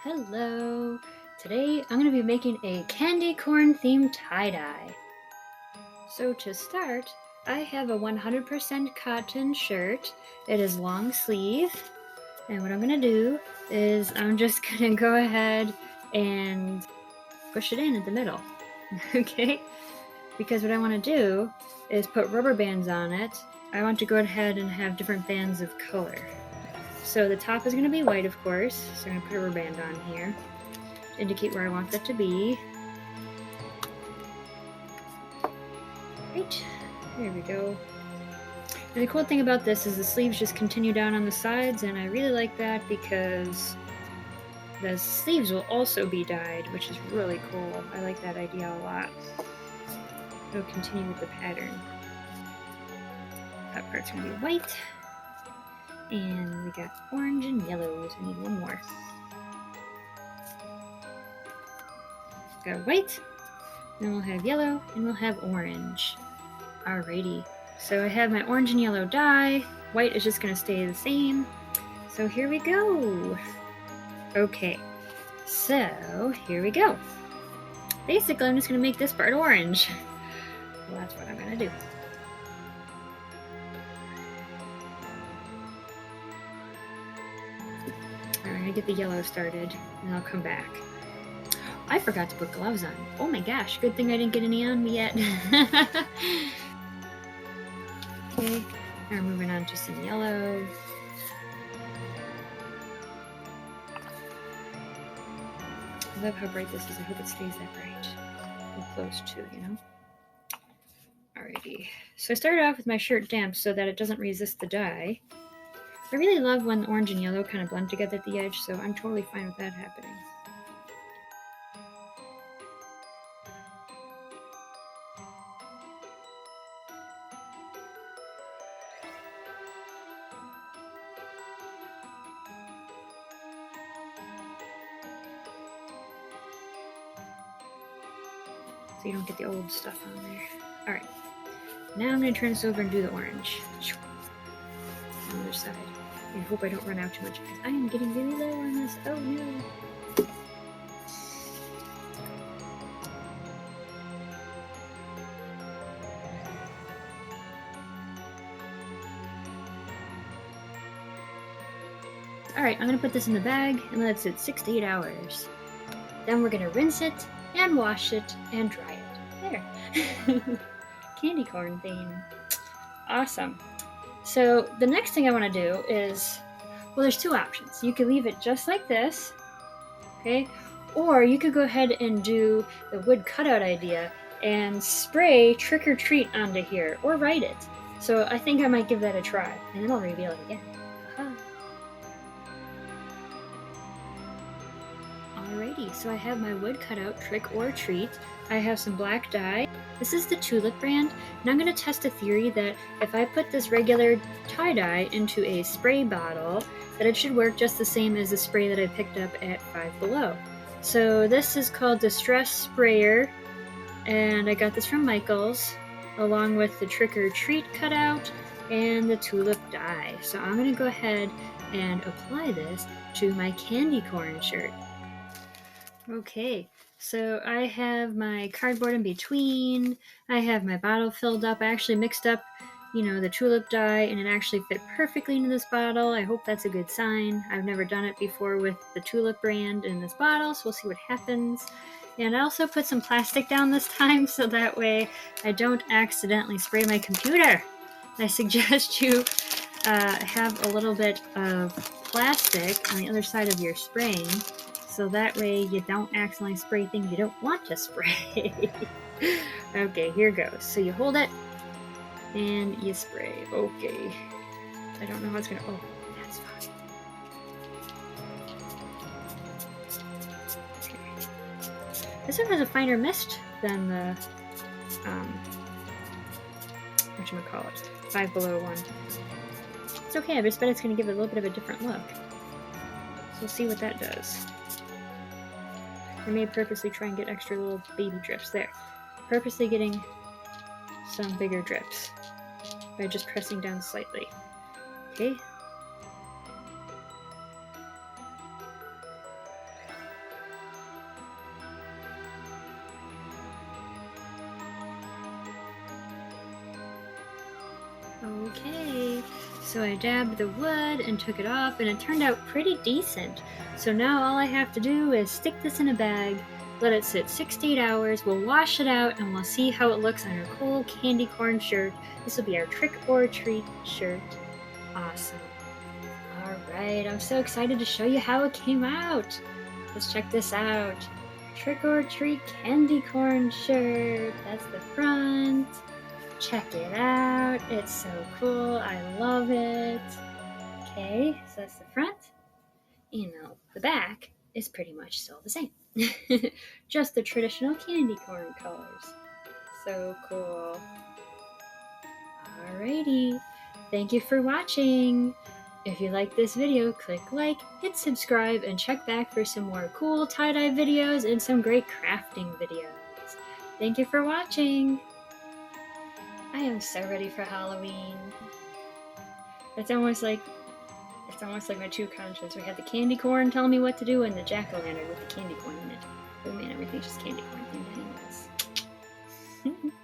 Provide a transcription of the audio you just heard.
Hello! Today I'm going to be making a candy corn themed tie-dye. So to start, I have a 100% cotton shirt. It is long sleeve. And what I'm going to do is I'm just going to go ahead and push it in at the middle. Okay? Because what I want to do is put rubber bands on it. I want to go ahead and have different bands of color. So the top is going to be white, of course. So I'm going to put a rubber band on here to indicate where I want that to be. Right, there we go. And the cool thing about this is the sleeves just continue down on the sides, and I really like that because the sleeves will also be dyed, which is really cool. I like that idea a lot. It'll continue with the pattern. Top part's going to be white. And we got orange and yellow, so I need one more. Got white, then we'll have yellow, and we'll have orange. Alrighty, so I have my orange and yellow dye. White is just going to stay the same. So here we go. Okay, so here we go. Basically, I'm just going to make this part orange. Well, that's what I'm going to do. I'm going to get the yellow started, and I'll come back. I forgot to put gloves on. Oh my gosh, good thing I didn't get any on me yet. Okay, now we're moving on to some yellow. I love how bright this is. I hope it stays that bright. And close too, you know? Alrighty. So I started off with my shirt damp so that it doesn't resist the dye. I really love when the orange and yellow kind of blend together at the edge, so I'm totally fine with that happening. So you don't get the old stuff on there. Alright. Now I'm going to turn this over and do the orange. On the other side. I hope I don't run out too much because I am getting really low on this. Oh no. Alright, I'm going to put this in the bag and let it sit 6 to 8 hours. Then we're going to rinse it and wash it and dry it. There. Candy corn theme. Awesome. So the next thing I want to do is, well, there's two options. You could leave it just like this, okay? Or you could go ahead and do the wood cutout idea and spray Trick or Treat onto here, or write it. So I think I might give that a try, and then I'll reveal it again. Alrighty, so I have my wood cutout Trick or Treat. I have some black dye. This is the Tulip brand, and I'm going to test a theory that if I put this regular tie-dye into a spray bottle, that it should work just the same as the spray that I picked up at Five Below. So this is called Distress Sprayer, and I got this from Michael's, along with the Trick or Treat cutout and the Tulip dye. So I'm going to go ahead and apply this to my candy corn shirt. Okay, so I have my cardboard in between. I have my bottle filled up. I actually mixed up, the tulip dye, and it actually fit perfectly into this bottle. I hope that's a good sign. I've never done it before with the Tulip brand in this bottle, so we'll see what happens. And I also put some plastic down this time, so that way I don't accidentally spray my computer. I suggest you have a little bit of plastic on the other side of your spraying, so that way you don't accidentally spray things you don't want to spray. Okay, here goes. So you hold it and you spray. Okay. I don't know how it's gonna. Oh, that's fine. Okay. This one has a finer mist than the whatchamacallit, Five Below one. It's okay. I just bet it's gonna give it a little bit of a different look. So we'll see what that does. I may purposely try and get extra little baby drips there. Purposely getting some bigger drips by just pressing down slightly. Okay. Okay, so I dabbed the wood and took it off, and it turned out pretty decent. So now all I have to do is stick this in a bag, let it sit 6 to 8 hours, we'll wash it out, and we'll see how it looks on our cool candy corn shirt. This will be our trick or treat shirt. Awesome. Alright, I'm so excited to show you how it came out. Let's check this out. Trick or treat candy corn shirt. That's the front. Check it out. It's so cool. I love it. Okay, so that's the front. And now the back is pretty much still the same. Just the traditional candy corn colors. So cool. Alrighty. Thank you for watching. If you like this video, click like, hit subscribe, and check back for some more cool tie-dye videos and some great crafting videos. Thank you for watching. I am so ready for Halloween. It's almost like my two conscience. We had the candy corn telling me what to do and the jack-o'-lantern with the candy corn in it. Oh man, everything's just candy corn thing anyways.